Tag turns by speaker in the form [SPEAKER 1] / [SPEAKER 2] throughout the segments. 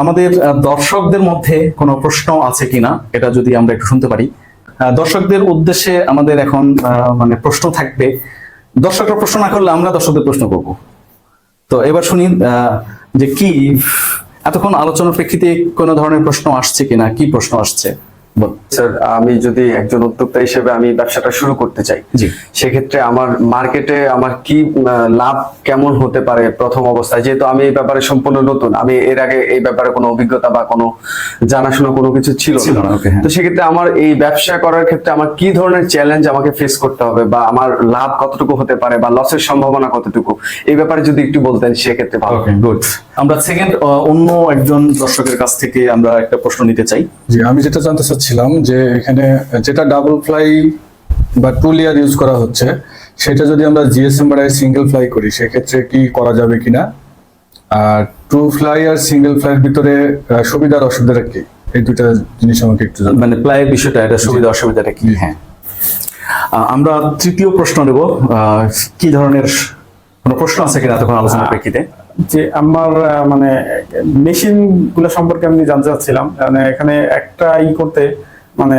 [SPEAKER 1] আমাদের দর্শকদের মধ্যে কোনো প্রশ্ন আছে কিনা এটা যদি আমরা একটু শুনতে পারি। দর্শকদের উদ্দেশ্যে আমাদের এখন মানে প্রশ্ন থাকবে। দর্শকরা প্রশ্ন না করলে আমরা দর্শকদের প্রশ্ন করব। তো এবার শুনি যে কি এতক্ষণ আলোচনার প্রেক্ষিতে কোনো ধরনের প্রশ্ন আসছে কিনা, কি প্রশ্ন আসছে।
[SPEAKER 2] স্যার, আমি যদি একজন উদ্যোক্তা হিসেবে আমি ব্যবসাটা শুরু করতে চাই,
[SPEAKER 1] জি,
[SPEAKER 2] সেক্ষেত্রে আমার মার্কেটে আমার কি লাভ কেমন হতে পারে প্রথম অবস্থায়, যেহেতু আমি এই ব্যাপারে সম্পূর্ণ নতুন, আমি এর আগে এই ব্যাপারে কোনো অভিজ্ঞতা বা কোনো জানাশোনা কোনো কিছু ছিল না। তো সেক্ষেত্রে আমার এই ব্যবসা করার ক্ষেত্রে আমার কি ধরনের চ্যালেঞ্জ আমাকে ফেস করতে হবে, বা আমার লাভ কতটুকু হতে পারে বা লসের সম্ভাবনা কতটুকু, এই ব্যাপারে যদি একটু বলতেন সেক্ষেত্রে ভালো।
[SPEAKER 1] গুড। আমরা সেকেন্ড অন্য একজন দর্শকের কাছ থেকে আমরা একটা প্রশ্ন নিতে চাই।
[SPEAKER 3] জি, আমি যেটা জানতে চাচ্ছিলাম যে এখানে যেটা ডাবল ফ্লাই বা 2 লেয়ার ইউজ করা হচ্ছে, সেটা যদি আমরা জিএসএম বা সিঙ্গেল ফ্লাই করি সেক্ষেত্রে কি করা যাবে কিনা, আর 2 ফ্লাই আর সিঙ্গেল ফ্লাইয়ের ভিতরে সুবিধা আর অসুবিধাটা কি, এই দুইটা জিনিস আমাকে একটু জানান।
[SPEAKER 1] মানে প্লাইয়ের বিষয়টা, এটা সুবিধা অসুবিধাটা কি। হ্যাঁ, আমরা তৃতীয় প্রশ্ন নেব। কি ধরনের কোনো প্রশ্ন আছে কিনা তখন আলোচনার প্রেক্ষিতে?
[SPEAKER 4] যে আমার মানে মেশিন গুলো সম্পর্কে আমি জানতে চাচ্ছিলাম। মানে এখানে একটা করতে মানে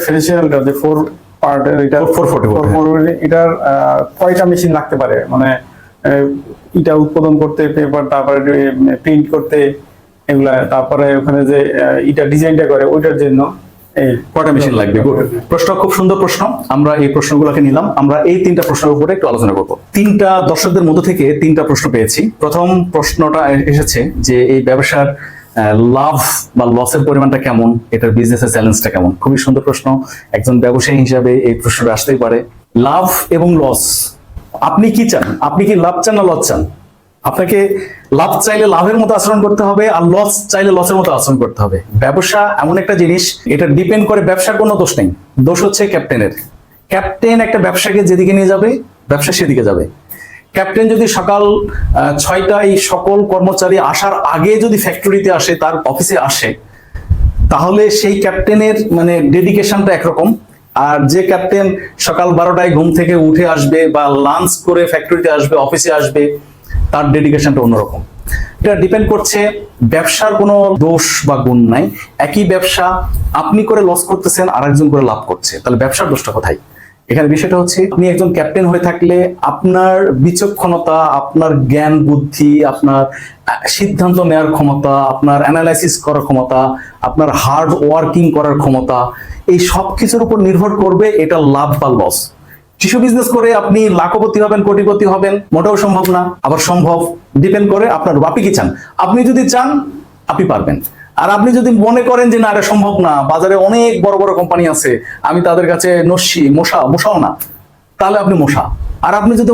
[SPEAKER 4] ফেসিয়ালটা যে 4 পার্টের, এটা 440 এটার কয়টা মেশিন লাগতে পারে? মানে এটা উৎপাদন করতে, পেপার, তারপরে প্রিন্ট করতে এগুলা, তারপরে ওখানে যে এটা ডিজাইনটা করে ওইটার জন্য
[SPEAKER 1] কয়টা মেশিন লাগবে? প্রশ্ন খুব সুন্দর প্রশ্ন। আমরা এই প্রশ্নগুলোকে নিলাম, আমরা এই 3টা প্রশ্নের উপরে একটু আলোচনা করব। 3টা দর্শকদের মধ্য থেকে 3টা প্রশ্ন পেয়েছি। প্রথম প্রশ্নটা এসেছে যে এই ব্যবসার লাভ বা লসের পরিমাণটা কেমন, এটার বিজনেসের চ্যালেঞ্জটা কেমন। খুবই সুন্দর প্রশ্ন, একজন ব্যবসায়ী হিসাবে এই প্রশ্নটা আসতেই পারে। লাভ এবং লস, আপনি কি চান? আপনি কি লাভ চান না লস চান? আপনাকে লাভ চাইলে লাভের মতো আচরণ করতে হবে, আর লস চাইলে লসের মতো আচরণ করতে হবে। ব্যবসা এমন একটা জিনিস, এটা ডিপেন্ড করে, ব্যবসার কোনো দোষ নেই, দোষ হচ্ছে ক্যাপ্টেনের। ক্যাপ্টেন একটা ব্যবসাকে যেদিকে নিয়ে যাবে, ব্যবসা সেদিকে যাবে। ক্যাপ্টেন যদি সকাল 6টায় সকল কর্মচারী আসার আগে যদি ফ্যাক্টরিতে আসে, তার অফিসে আসে, তাহলে সেই ক্যাপ্টেনের মানে ডেডিকেশনটা একরকম। আর যে ক্যাপ্টেন সকাল 12টায় ঘুম থেকে উঠে আসবে বা লাঞ্চ করে ফ্যাক্টরিতে আসবে, অফিসে আসবে, তার ডেডিকেশনটা অন্যরকম। এটা ডিপেন্ড করছে, ব্যবসার কোনো দোষ বা গুণ নাই। একই ব্যবসা আপনি করে লস করতেছেন, আরেকজন করে লাভ করছে, তাহলে ব্যবসার দোষটা কোথায়? এখানে বিষয়টা হচ্ছে, আপনি একজন ক্যাপ্টেন হয়ে থাকলে আপনার বিচক্ষণতা, আপনার জ্ঞান বুদ্ধি, আপনার সিদ্ধান্ত নেওয়ার ক্ষমতা, আপনার অ্যানালাইসিস করার ক্ষমতা, আপনার হার্ড ওয়ার্কিং করার ক্ষমতা, এই সব কিছুর উপর নির্ভর করবে এটা লাভ বা লস। টিস্যু বিজনেস করে আপনি লাখপতি হবেন, কোটিপতি হবেন, মোটেও সম্ভব না। আবার সম্ভব, ডিপেন্ড করে আপনার আপনি কি চান। আপনি যদি চান আপনি পারবেন, আর আপনি যদি মনে করেন যে না এটা সম্ভব না, বাজারে অনেক বড় বড় কোম্পানি আছে, আমি তাদের কাছে মশাও না, তাহলে আপনি মশা। আর আপনি যদি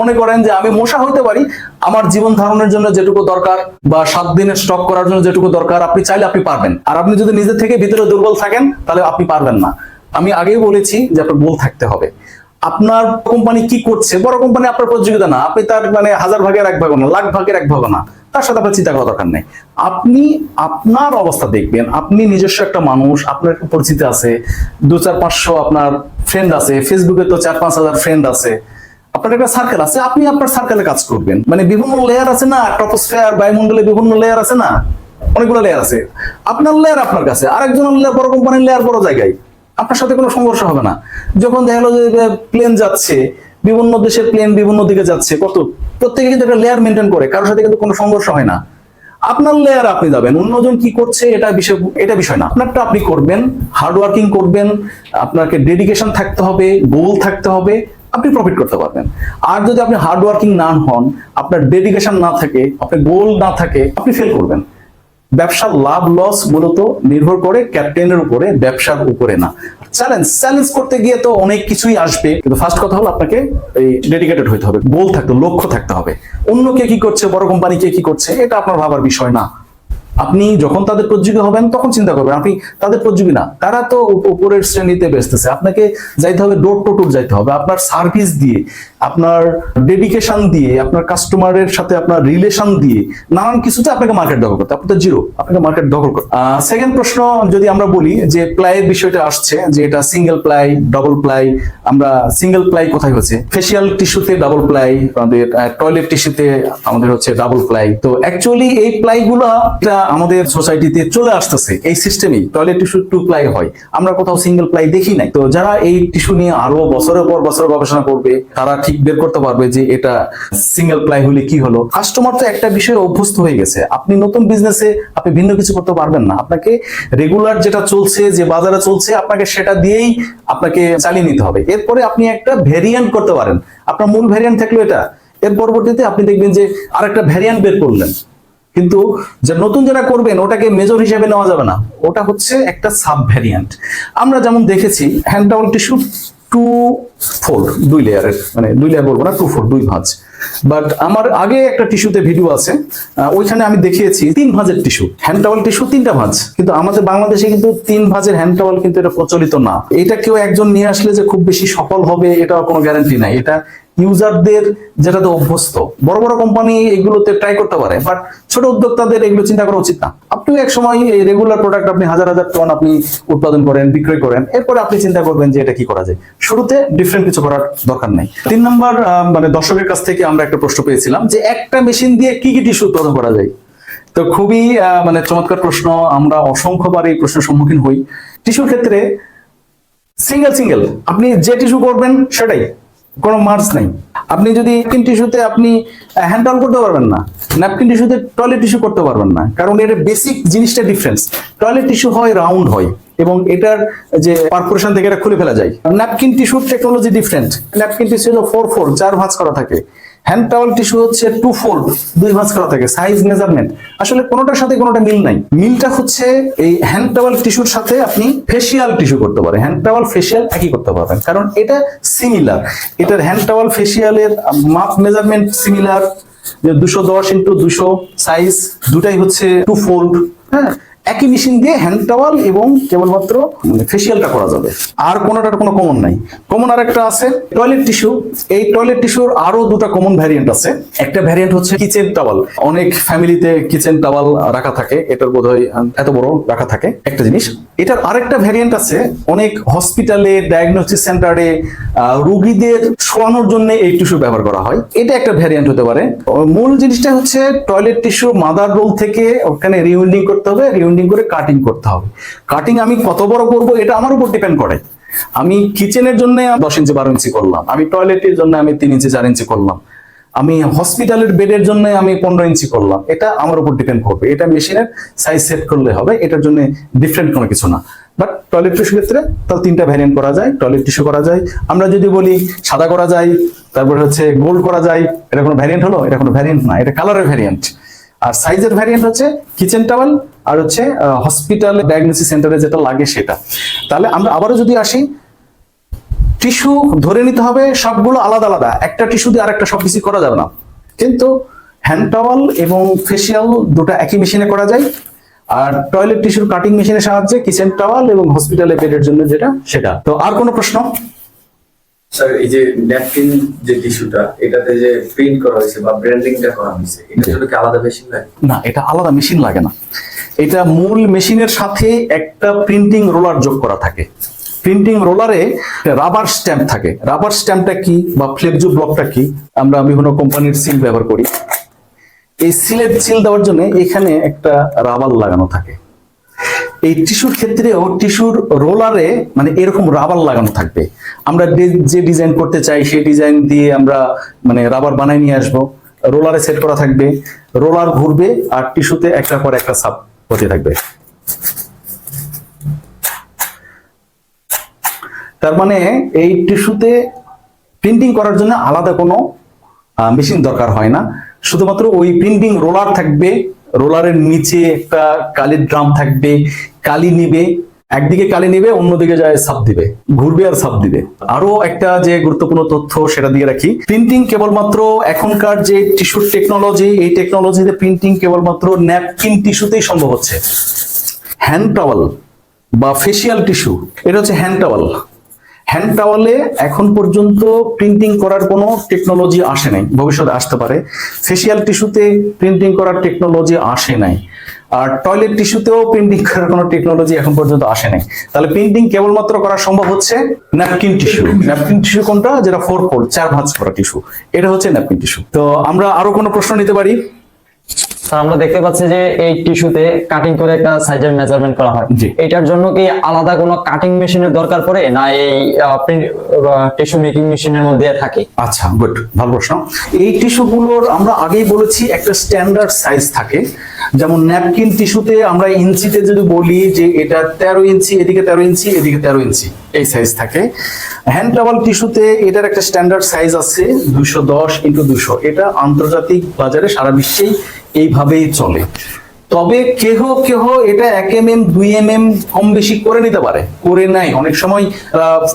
[SPEAKER 1] মনে করেন যে আমি মশা হইতে পারি, আমার জীবন ধারণের জন্য যেটুকু দরকার বা 7 দিনের স্টক করার জন্য যেটুকু দরকার, আপনি চাইলে আপনি পারবেন। আর আপনি যদি নিজে থেকে ভিতরে দুর্বল থাকেন, তাহলে আপনি পারবেন না। আমি আগেই বলেছি যে আপনার গোল থাকতে হবে। আপনার কোম্পানি কি করছে, বড় কোম্পানি আপনার প্রতিযোগিতা না, আপনি তার মানে 1000 ভাগের 1 ভাগ না, লাখ ভাগের 1 ভাগ না, তার সাথে আপনার চিন্তা করার দরকার নেই। আপনি আপনার অবস্থা দেখবেন, আপনি নিজস্ব একটা মানুষ, আপনার একটা পরিচিতি আছে, 200-500 আপনার ফ্রেন্ড আছে, ফেসবুকে তো 4-5 হাজার ফ্রেন্ড আছে, আপনার একটা সার্কেল আছে, আপনি আপনার সার্কেলে কাজ করবেন। মানে বিভিন্ন লেয়ার আছে না, ট্রপোস্ফিয়ার, বায়ুমণ্ডলে বিভিন্ন লেয়ার আছে না, অনেকগুলো লেয়ার আছে। আপনার লেয়ার আপনার কাছে, আরেকজনের লেয়ার, বড় কোম্পানির লেয়ার বড় জায়গায়, আপনার সাথে কোনো সংঘর্ষ হবে না। যখন দেখা গেলো যে প্লেন যাচ্ছে, বিভিন্ন দেশের প্লেন বিভিন্ন দিকে যাচ্ছে, প্রত্যেকে কিন্তু একটা লেয়ার মেনটেন করে, কারোর সাথে কিন্তু কোনো সংঘর্ষ হয় না। আপনার লেয়ার আপনি যাবেন, অন্যজন কি করছে এটা বিষয় না, আপনারটা আপনি করবেন, হার্ড ওয়ার্কিং করবেন, আপনাকে ডেডিকেশন থাকতে হবে, গোল থাকতে হবে, আপনি প্রফিট করতে পারবেন। আর যদি আপনি হার্ড ওয়ার্কিং না হন, আপনার ডেডিকেশন না থাকে, আপনার গোল না থাকে, আপনি ফেল করবেন। ব্যবসার লাভ লস মূলত নির্ভর করে ক্যাপ্টেনের উপরে, ব্যবসার উপরে না। চ্যালেঞ্জ করতে গিয়ে তো অনেক কিছুই আসবে, কিন্তু ফার্স্ট কথা হলো আপনাকে এই ডেডিকেটেড হইতে হবে, গোল থাকতে, লক্ষ্য থাকতে হবে। অন্য কে কি করছে, বড় কোম্পানি কে কি করছে, এটা আপনার ভাবার বিষয় না। আপনি যখন তাদের প্রতিযোগী হবেন তখন চিন্তা করবেন, আপনি তাদের প্রতিযোগী না, তারা তো উপরের শ্রেণীতে বেচতেছে, আপনাকে যাইতে হবে, ডোর টু ডোর যাইতে হবে, আপনার সার্ভিস দিয়ে, আপনার ডেডিকেশন দিয়ে, আপনার কাস্টমারের সাথে আপনার রিলেশন দিয়ে, নানান কিছুতে আপনাকে মার্কেট দখল করতে। আপনি তো জিরো, আপনাকে মার্কেট দখল করতে। সেকেন্ড প্রশ্ন যদি আমরা বলি যে প্লাইয়ের বিষয়টা আসছে, যে এটা সিঙ্গেল প্লাই, ডাবল প্লাই। আমরা সিঙ্গেল প্লাই কোথায় হচ্ছে, ফেসিয়াল টিস্যুতে ডাবল প্লাই, আমাদের টয়লেট টিস্যুতে আমাদের হচ্ছে ডাবল প্লাই। তো অ্যাকচুয়ালি এই প্লাইগুলো আমাদের সোসাইটিতে চলে আসতেছে এই সিস্টেমেই, টয়লেট টিস্যু 2 প্লাই হয়, আমরা কোথাও সিঙ্গেল প্লাই দেখি নাই। তো যারা এই টিস্যু নিয়ে আরো বছরের পর বছর গবেষণা করবে তারা ঠিক বের করতে পারবে যে এটা সিঙ্গেল প্লাই হলে কি হলো। কাস্টমার তো একটা বিষয়ে অভ্যস্ত হয়ে গেছে, আপনি নতুন বিজনেসে আপনি ভিন্ন কিছু করতে পারবেন না, আপনাকে রেগুলার যেটা চলছে, যে বাজারে চলছে, আপনাকে সেটা দিয়েই আপনাকে চালিয়ে নিতে হবে। এরপরে আপনি একটা ভেরিয়েন্ট করতে পারেন, আপনার মূল ভেরিয়েন্ট থাকলো এটা, এর পরবর্তীতে আপনি দেখবেন যে আরেকটা ভেরিয়েন্ট বের করলেন, কিন্তু যে নতুন যেটা করবেন ওটাকে মেজর হিসেবে নেওয়া যাবে না, ওটা হচ্ছে একটা সাব ভ্যারিয়েন্ট। আমরা যেমন দেখেছি হ্যান্ড টাওয়েল টিস্যু 2 লেয়ারের, মানে 2 লেয়ার বলবো না, 2 ভাঁজ। বাট আমার আগে একটা টিস্যুতে ভিডিও আছে, ওইখানে আমি দেখিয়েছি 3 ভাঁজের টিস্যু, হ্যান্ড টাওয়েল টিস্যু 3টা ভাঁজ। কিন্তু আমাদের বাংলাদেশে কিন্তু 3 ভাঁজের হ্যান্ড টাওয়েল কিন্তু এটা প্রচলিত না। এটা কেউ একজন নিয়ে আসলে যে খুব বেশি সফল হবে এটা কোনো গ্যারান্টি নাই, এটা ইউজারদের যেটাতে অভ্যস্ত। বড় বড় কোম্পানি এগুলোতে ট্রাই করতে পারে, বাট ছোট উদ্যোক্তাদের এগুলো চিন্তা করা উচিত না। আপনিও এক সময় এই রেগুলার প্রোডাক্ট আপনি হাজার হাজার টন আপনি উৎপাদন করেন, বিক্রয় করেন, এরপরে আপনি চিন্তা করবেন যে এটা কি করা যায়। শুরুতে ডিফারেন্ট কিছু করার দরকার নেই। 3 নম্বর, মানে দর্শকের কাছ থেকে আমরা একটা প্রশ্ন পেয়েছিলাম যে একটা মেশিন দিয়ে কি কি টিস্যু উৎপাদন করা যায়। তো খুবই মানে চমৎকার প্রশ্ন, আমরা অসংখ্যবার এই প্রশ্নের সম্মুখীন হই। টিস্যুর ক্ষেত্রে সিঙ্গেল আপনি যে টিস্যু করবেন সেটাই, কোনো মার্জ নাই। আপনি যদি ন্যাপকিন টিস্যুতে আপনি হ্যান্ড টাওয়েল করতে পারবেন না, ন্যাপকিন টিস্যুতে টয়লেট টিস্যু করতে পারবেন না, কারণ এর বেসিক জিনিসটা ডিফারেন্স। টয়লেট টিস্যু হয় রাউন্ড হয় এবং এটার যে পারফোরেশন থেকে এটা খুলে ফেলা যায়। ন্যাপকিন টিস্যুর টেকনোলজি ডিফারেন্ট, ন্যাপকিন টিস্যু 4 ভাঁজ করা থাকে, হ্যান্ড টাওয়েল টিস্যু হচ্ছে 2 ভাঁজ করা থাকে। সাইজ মেজারমেন্ট আসলে কোনোটার সাথে কোনোটা মিল নাই। মিলটা হচ্ছে এই হ্যান্ড টাওয়েল টিস্যুর সাথে আপনি ফেসিয়াল টিস্যু করতে পারেন, হ্যান্ড টাওয়েল ফেসিয়াল একই করতে পারবেন, কারণ এটা সিমিলার। এটার হ্যান্ড টাওয়েল ফেসিয়ালের মাপ মেজারমেন্ট সিমিলার, 210x200 সাইজ, দুটাই হচ্ছে 2 ফোল্ড। হ্যাঁ, একই মেশিন দিয়ে হ্যান্ড টাওয়েল এবং কেবলমাত্র ফেসিয়ালটা করা যাবে, আর কোনোটার কোনো কমন নাই। কমন আর একটা আছে টয়লেট টিস্যু। এই টয়লেট টিস্যুর আরো 2টা কমন ভ্যারিয়েন্ট আছে। একটা ভ্যারিয়েন্ট হচ্ছে কিচেন টাওয়েল, অনেক ফ্যামিলিতে কিচেন টাওয়েল রাখা থাকে, এটার বোধহয় এত বড় রাখা থাকে একটা জিনিস। এটার আরেকটা ভ্যারিয়েন্ট আছে, অনেক হসপিটালে, ডায়াগনস্টিক সেন্টারে রোগীদের শোয়ানোর জন্য এই টিস্যু ব্যবহার করা হয়, এটা একটা ভ্যারিয়েন্ট হতে পারে। মূল জিনিসটা হচ্ছে টয়লেট টিস্যু মাদার রোল থেকে ওখানে রিউইন্ডিং করতে হবে, করে কাটিং করতে হবে। কাটিং আমি কত বড় করব এটা আমার উপর ডিপেন্ড করে। আমি কিচেনের জন্য 10 ইঞ্চি 12 ইঞ্চি করলাম, আমি টয়লেটের জন্য আমি 3 ইঞ্চি 4 ইঞ্চি করলাম, আমি হসপিটালের বেডের জন্য আমি 15 ইঞ্চি করলাম, এটা আমার উপর ডিপেন্ড করবে। এটা মেশিনের সাইজ সেট করলে হবে, এটার জন্য ডিফারেন্ট কোনো কিছু না। বাট টয়লেট টিস্যুর ক্ষেত্রে তাহলে 3টা ভ্যারিয়েন্ট করা যায়। টয়লেট টিস্যু করা যায়, আমরা যদি বলি সাদা করা যায়, তারপরে হচ্ছে গোল্ড করা যায়, এটা কোনো ভ্যারিয়েন্ট হলো? এটা কোনো ভ্যারিয়েন্ট না, এটা কালারের ভ্যারিয়েন্ট। আর সাইজের ভ্যারিয়েন্ট হচ্ছে কিচেন টাওয়েল আর হচ্ছে হসপিটাল ডায়াগনস্টিক সেন্টারে যেটা লাগে সেটা। তাহলে আমরা আবারও যদি আসি, টিস্যু ধরে নিতে হবে সবগুলো আলাদা আলাদা, একটা টিস্যু দিয়ে আরেকটা সবকিছু করা যাবে না। কিন্তু হ্যান্ড টাওয়েল এবং ফেসিয়াল দুটো একই মেশিনে করা যায়, আর টয়লেট টিস্যুর কাটিং মেশিনের সাহায্যে কিচেন টাওয়েল এবং হসপিটালে বেডের জন্য যেটা সেটা। তো আর কোনো প্রশ্ন?
[SPEAKER 5] স্যার, এই যে ন্যাপকিন যে টিস্যুটা, এটাতে যে প্রিন্ট করা হয়েছে বা ব্র্যান্ডিংটা করা হয়েছে, এটার জন্য কি আলাদা মেশিন লাগে?
[SPEAKER 1] না, এটা আলাদা মেশিন লাগে না। এটা মূল মেশিনের সাথে একটা প্রিন্টিং রোলার যোগ করা থাকে। প্রিন্টিং রোলারে রাবার স্ট্যাম্প থাকে। রাবার স্ট্যাম্পটা কি বা ফ্লেক্সো ব্লকটা কি? আমরা বিভিন্ন কোম্পানির সিল ব্যবহার করি। এই সিল দেওয়ার জন্য এখানে একটা রাবার লাগানো থাকে। এই টিস্যুর ক্ষেত্রেও টিস্যুর রোলারে মানে এরকম রাবার লাগানো থাকবে। আমরা যে ডিজাইন করতে চাই সেই ডিজাইন দিয়ে আমরা মানে রাবার বানাই নিয়ে আসবো, রোলারে সেট করা থাকবে, রোলার ঘুরবে আর টিস্যুতে একটা পর একটা সাব হতে থাকবে। তার মানে এই টিস্যুতে প্রিন্টিং করার জন্য আলাদা কোনো মেশিন দরকার হয় না, শুধুমাত্র ওই প্রিন্টিং রোলার থাকবে, রোলারের নিচে একটা কালির ড্রাম থাকবে, কালি নিবে, একদিকে কালি নিবে, অন্যদিকে যায় সাপ দিবে, ঘুরবে আর সাপ দিবে। আরো একটা যে গুরুত্বপূর্ণ তথ্য সেটা দিয়ে রাখি, প্রিন্টিং কেবলমাত্র এখনকার যে টিস্যুর টেকনোলজি, এই টেকনোলজিতে প্রিন্টিং কেবলমাত্র ন্যাপকিন টিস্যুতেই সম্ভব হচ্ছে। হ্যান্ড টাওয়েল বা ফেসিয়াল টিস্যু, এটা হচ্ছে হ্যান্ড টাওয়েল। হ্যান্ড টাওয়েলে এখন পর্যন্ত প্রিন্টিং করার কোনো টেকনোলজি আসে নাই, ভবিষ্যতে আসতে পারে। ফেসিয়াল টিস্যুতে প্রিন্টিং করার টেকনোলজি আসে নাই, আর টয়লেট টিস্যুতেও প্রিন্টিং করার কোনো টেকনোলজি এখন পর্যন্ত আসে নাই। তাহলে প্রিন্টিং কেবলমাত্র করা সম্ভব হচ্ছে ন্যাপকিন টিস্যু। ন্যাপকিন টিস্যু কোনটা? যেটা 4 ফোল্ড 4 ভাঁজ করা টিস্যু, এটা হচ্ছে ন্যাপকিন টিস্যু। তো আমরা আরো কোনো প্রশ্ন নিতে পারি?
[SPEAKER 6] স্যার আমরা দেখতে পাচ্ছি যে এই টিস্যুতে কাটিং করে একটা সাইজের মেজারমেন্ট করা হয়,
[SPEAKER 1] জি।
[SPEAKER 6] এটার জন্য কি আলাদা কোনো কাটিং মেশিনের দরকার পড়ে, না এই টিস্যু মেকিং মেশিনের মধ্যে থাকে?
[SPEAKER 1] আচ্ছা, গুড, ভালো প্রশ্ন। এই টিস্যুগুলোর আমরা আগেই বলেছি একটা স্ট্যান্ডার্ড সাইজ থাকে। যেমন ন্যাপকিন টিস্যুতে আমরা ইঞ্চিতে যদি বলি যে এটা 13 ইঞ্চি, এদিকে 13 ইঞ্চি, এদিকে 13 ইঞ্চি, এই সাইজ থাকে। হ্যান্ড টাওয়াল টিস্যুতে এটার একটা স্ট্যান্ডার্ড সাইজ আছে 210x200। এটা আন্তর্জাতিক বাজারে সারা বিশ্বেই এইভাবেই চলে। তবে কেহ কেহ এটা 1 mm 2 mm কম বেশি করে নিতে পারে, করে নাই, অনেক সময়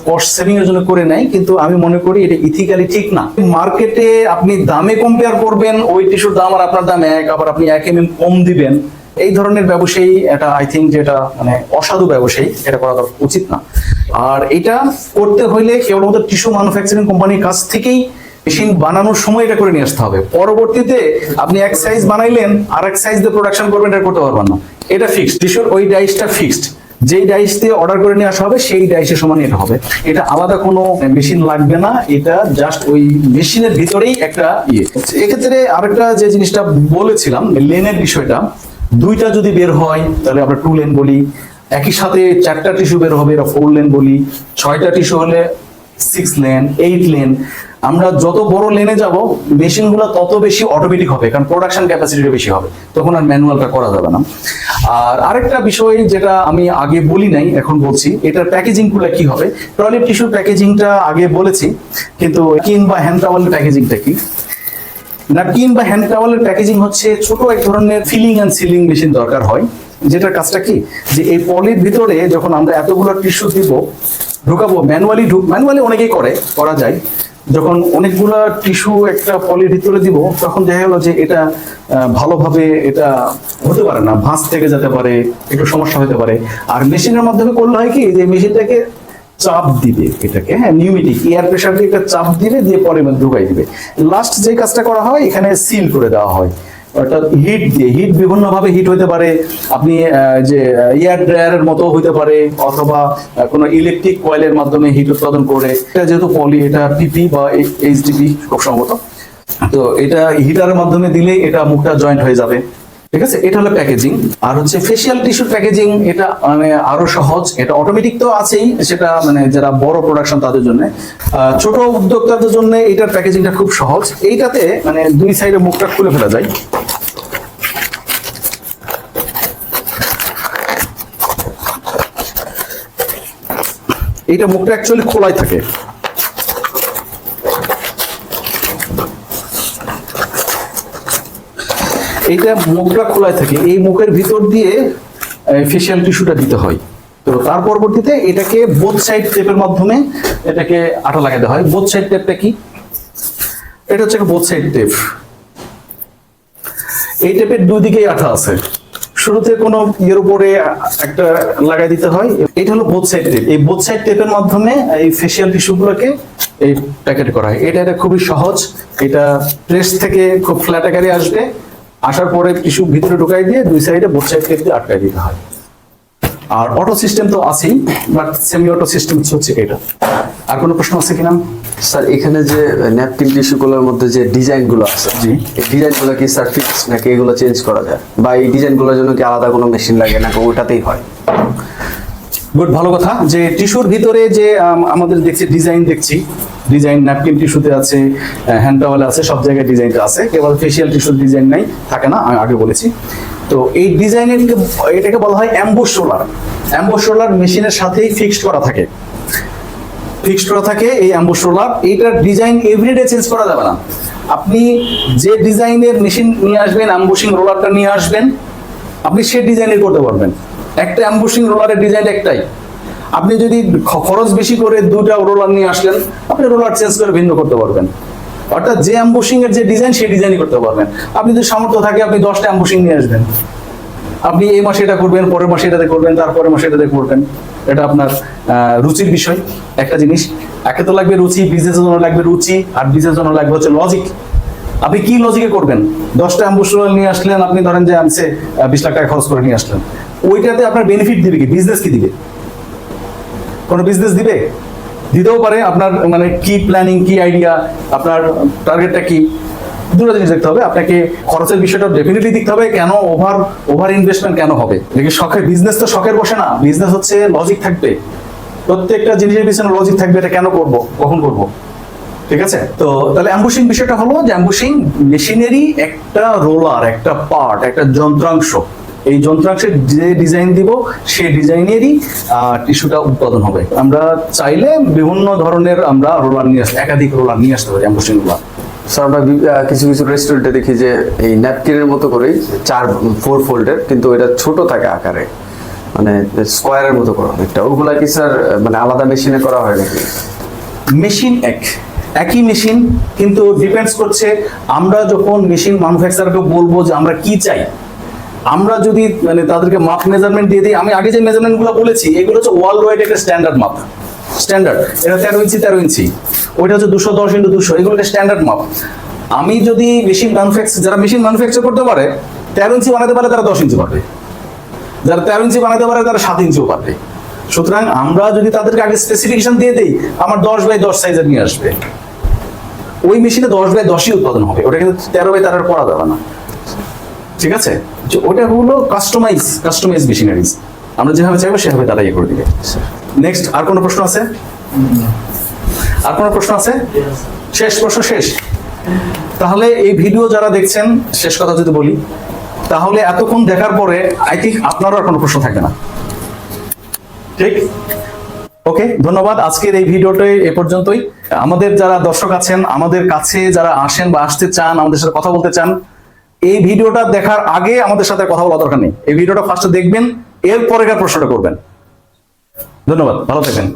[SPEAKER 1] কস্ট সেভিং এর জন্য করে নাই, কিন্তু আমি মনে করি এটা ইথিক্যালি ঠিক না। মার্কেটে আপনি দামে কম্পেয়ার করবেন, ওই টিস্যুর দাম আর আপনার দাম এক, আবার আপনি 1 mm কম দিবেন, এই ধরনের ব্যবসায়ী এটা আই থিঙ্ক যেটা মানে অসাধু ব্যবসায়ী, এটা করা উচিত না। আর এটা করতে হইলে কেবলমাত্র টিস্যু ম্যানুফ্যাকচারিং কোম্পানির কাছ থেকেই মেশিন বানানোর সময় এটা করে নিয়ে আসতে হবে। পরবর্তীতে আপনি এক সাইজ বানাইলেন আর এক সাইজ দিয়ে প্রোডাকশন করবেন, এটা করতে পারবেন না। এটা ফিক্সড, টিস্যুর ওই ডাইসটা ফিক্সড, যেই ডাইস দিয়ে অর্ডার করে নিয়ে আসা হবে সেই ডাইসের সমান এটা হবে। এটা আলাদা কোনো মেশিন লাগবে না, এটা জাস্ট ওই মেশিনের ভিতরেই একটা ইয়ে। এক্ষেত্রে আরেকটা যে জিনিসটা বলেছিলাম লেনের বিষয়টা, দুইটা যদি বের হয় তাহলে আমরা 2 লেন বলি, একই সাথে 4টা টিস্যু বের হবে এটা 4 লেন বলি, 6টা টিস্যু হলে 6 লেন, 8 লেন। আমরা যত বড় লেনে যাব মেশিনগুলো তত বেশি অটোমেটিক হবে, কারণ প্রোডাকশন ক্যাপাসিটিটা বেশি হবে, তখন আর ম্যানুয়ালটা করা যাবে না। আর আরেকটা বিষয় যেটা আমি আগে বলি নাই, এখন বলছি, এটার প্যাকেজিং গুলো কি হবে। টয়লেট টিস্যুর প্যাকেজিংটা আগে বলেছি, কিন্তু ন্যাপকিন বা হ্যান্ড টাওয়ালের প্যাকেজিংটা কি? ন্যাপকিন বা হ্যান্ড টাওয়ালের প্যাকেজিং হচ্ছে ছোট এক ধরনের ফিলিং অ্যান্ড সিলিং মেশিন দরকার হয়, যেটার কাজটা কি, যে এই পলির ভিতরে যখন আমরা এতগুলো টিস্যু দিব ঢুকাবো, ম্যানুয়ালি অনেকেই করা যায়। যখন অনেকগুলা টিস্যু একটা পলির ভিতরে দিব, তখন দেখা গেল যে এটা ভালোভাবে এটা হতে পারে না, ভাঁজ থেকে যেতে পারে, একটু সমস্যা হতে পারে। আর মেশিনের মাধ্যমে করলে হয় কি, যে মেশিনটাকে চাপ দিবে, এটাকে হ্যাঁ নিউমেটিক এয়ার প্রেসার দিয়ে একটা চাপ দিবে, দিয়ে পরে ঢুকাই দিবে। লাস্ট যে কাজটা করা হয়, এখানে সিল করে দেওয়া হয়, অর্থাৎ হিট দিয়ে, হিট বিভিন্ন ভাবে হিট হতে পারে, আপনি যে এয়ার ড্রায়ারের মতো হতে পারে, অথবা কোনো ইলেকট্রিক কয়েলের মাধ্যমে হিট উৎপাদন করে। এটা যেহেতু পলি, এটা পিপি বা এইচডিপি খুব সম্ভবত, তো এটা হিটারের মাধ্যমে দিলে এটা মুখটা জয়েন্ট হয়ে যাবে। ঠিক আছে, এটা হলো প্যাকেজিং। আর হচ্ছে ফেশিয়াল টিস্যুর প্যাকেজিং, এটা মানে আরো সহজ, এটা অটোমেটিক তো আছেই, সেটা মানে যারা বড় প্রোডাকশন তাদের জন্য। ছোট উদ্যোক্তাদের জন্য এটার প্যাকেজিংটা খুব সহজ। এইটাতে মানে 2 সাইডে মুখটা খুলে ফেলা যায়, এইটা মুখটা অ্যাকচুয়ালি খোলাই থাকে। এইটা মুখটা খোলাই থাকে, এই মুখের ভিতর দিয়ে ফেশিয়াল টিস্যুটা দিতে হয়। তো তার পরবর্তীতে এটাকে বোথ সাইড টেপের মাধ্যমে এটাকে আঠা লাগাতে হয়। বোথ সাইড টেপটা কি? এটা হচ্ছে বোথ সাইড টেপ। এই টেপের 2 দিকেই আঠা আছে, শুরুতে কোনো ইয়ের উপরে একটা লাগাই দিতে হয়। এটা হলো বোথ সাইড টেপ। এই বোথ সাইড টেপের মাধ্যমে এই ফেশিয়াল টিস্যুগুলোকে এই প্যাকেট করা হয়। এটা খুবই সহজ। এটা প্রেস থেকে খুব ফ্ল্যাট আকারে আসবে, আসার পরে টিস্যু ভিতরে ঢুকাই দিয়ে 2 সাইডে বোথ সাইড টেপ দিয়ে আটকাই দিতে হয়। আর অটো সিস্টেম তো আছেই, বাট সেমি অটো সিস্টেম হচ্ছে এটা। আর কোনো প্রশ্ন আছে কিনা?
[SPEAKER 2] স্যার এখানে যে ন্যাপকিন টিস্যুগুলোর মধ্যে যে ডিজাইন গুলো আছে,
[SPEAKER 1] জি,
[SPEAKER 2] এই ডিজাইন গুলো কি স্যার ফিক্স নাকি এগুলো চেঞ্জ করা যায়, বা এই ডিজাইন গুলোর জন্য কি আলাদা কোনো মেশিন লাগে নাকি ওটাতেই হয়?
[SPEAKER 1] গুড, ভালো কথা। যে টিস্যুর ভিতরে যে আমাদের ডিজাইন ন্যাপকিন টিস্যুতে আছে, হ্যান্ড টাওয়ালে আছে, সব জায়গায় ডিজাইনটা আছে, কেবল ফেশিয়াল টিস্যুর ডিজাইন নাই, থাকে না, আমি আগে বলেছি। তো এই ডিজাইনের এটাকে বলা হয় অ্যাম্বুশ রোলার। অ্যাম্বুশ রোলার মেশিনের সাথেই ফিক্সড করা থাকে, এই অ্যাম্বুশ রোলার। এইটার ডিজাইন এভরিডে চেঞ্জ করা যাবে না। আপনি যে ডিজাইনের মেশিন নিয়ে আসবেন, অ্যাম্বুশিং রোলারটা নিয়ে আসবেন, আপনি সেই ডিজাইনের করতে পারবেন। একটা অ্যাম্বুশিং রোলারের ডিজাইন একটাই। আপনি যদি খরচ বেশি করে 2টা রোলার নিয়ে আসলেন, আপনি রোলার চেঞ্জ করে ভিন্ন করতে পারবেন। অর্থাৎ যে অ্যাম্বুশিং এর যে ডিজাইন, সেই ডিজাইনই করতে পারবেন। আপনি যদি সামর্থ্য থাকে, আপনি 10টা অ্যাম্বুশিং নিয়ে আসবেন, আপনি এই মাসে এটা করবেন, পরের মাসে এটাতে করবেন, তারপরের মাসে এটাতে করবেন। এটা আপনার রুচির বিষয়। একটা জিনিস, একে তো লাগবে রুচি, বিজনেসের জন্য লাগবে রুচি, আর বিজনেসের জন্য লাগবে হচ্ছে লজিক। আপনি কি লজিকে করবেন? 10টা অ্যাম্বুশ রোলার নিয়ে আসলেন, আপনি ধরেন যে আমসে 20 লাখ টাকা খরচ করে নিয়ে আসলেন, ওইটাতে আপনার বেনিফিট দিবে কি? বিজনেস কি দিবে? কোনো বিজনেস দিবে? দিতেও পারে। আপনার মানে কি প্ল্যানিং, কি আইডিয়া, আপনার টার্গেটটা কি, দুটো জিনিস দেখতে হবে আপনাকে। খরচের বিষয়টা ডেফিনেটলি দেখতে হবে, কেন ওভার ইনভেস্টমেন্ট কেন হবে। দেখি শখের বিজনেস তো শখের বসে না, বিজনেস হচ্ছে লজিক থাকবে, প্রত্যেকটা জিনিসের পিছনে লজিক থাকবে, এটা কেন করব, কখন করব। ঠিক আছে, তো তাহলে অ্যাম্বুশিং বিষয়টা হলো যে অ্যাম্বুশিং মেশিনেরই একটা রোলার, একটা পার্ট, একটা যন্ত্রাংশ। এই যন্ত্রাংশের যে ডিজাইন দিব সেই ডিজাইনেরই টিস্যুটা উৎপাদন হবে। আমরা চাইলে বিভিন্ন ধরনের আমরা রোলার নিয়ে আসতে, একাধিক রোলার নিয়ে আসতে পারি অ্যাম্বুশিং রোলার।
[SPEAKER 2] স্যার আমরা কিছু কিছু রেস্টুরেন্টে দেখি যে এই ন্যাপকিনের মতো করেই 4-4 ফোল্ডের, কিন্তু এটা ছোট থাকে আকারে, মানে স্কোয়ারের মতো করা একটা, ওগুলা কি স্যার মানে আলাদা মেশিনে করা হয় নাকি?
[SPEAKER 1] মেশিন একই মেশিন, কিন্তু ডিপেন্ডস করছে আমরা যখন মেশিন ম্যানুফ্যাকচারকে বলবো যে আমরা কি চাই। আমরা যদি মানে তাদেরকে মাপ মেজারমেন্ট দিয়ে দিই, আমি আগে যে মেজারমেন্ট গুলো বলেছি এগুলো হচ্ছে ওয়ার্ল্ড ওয়াইড একটা স্ট্যান্ডার্ড মাপ, স্ট্যান্ডার্ড। এটা 13 ইঞ্চি 13 ইঞ্চি, ওইটা হচ্ছে 210x200, এগুলো স্ট্যান্ডার্ড মাপ। আমি যদি মেশিন ম্যানুফ্যাকচার, যারা মেশিন ম্যানুফ্যাকচার করতে পারে 13 ইঞ্চি বানাতে পারে তারা 10 ইঞ্চি পারবে, যারা 13 ইঞ্চি বানাতে পারে তারা 7 ইঞ্চিও পারবে। সুতরাং আমরা যদি তাদেরকে আগে স্পেসিফিকেশন দিয়ে দিই, আমার 10x10 সাইজের নিয়ে আসবে, ওই মেশিনে 10x10ই উৎপাদন হবে, ওটা কিন্তু 13x13 করা যাবে না। ঠিক আছে, যে ওটা হলো কাস্টমাইজ মেশিনারিজ, আমরা যেভাবে চাইবো সেভাবে তারা ইয়ে করে দিবে। নেক্সট, আর কোনো প্রশ্ন আছে? আর কোনো প্রশ্ন আছে? শেষ প্রশ্ন, শেষ। তাহলে এই ভিডিও যারা দেখছেন, শেষ কথা যদি বলি, তাহলে এতক্ষণ দেখার পরে আই থিঙ্ক আপনারও আর কোনো প্রশ্ন থাকবে না। ঠিক, ওকে, ধন্যবাদ। আজকের এই ভিডিওটাই এ পর্যন্তই। আমাদের যারা দর্শক আছেন, আমাদের কাছে যারা আসেন বা আসতে চান, আমাদের সাথে কথা বলতে চান, এই ভিডিওটা দেখার আগে আমাদের সাথে কথা বলা দরকার নেই। এই ভিডিওটা ফার্স্টে দেখবেন, এর পরেকার প্রশ্নটা করবেন। ধন্যবাদ, ভালো থাকবেন।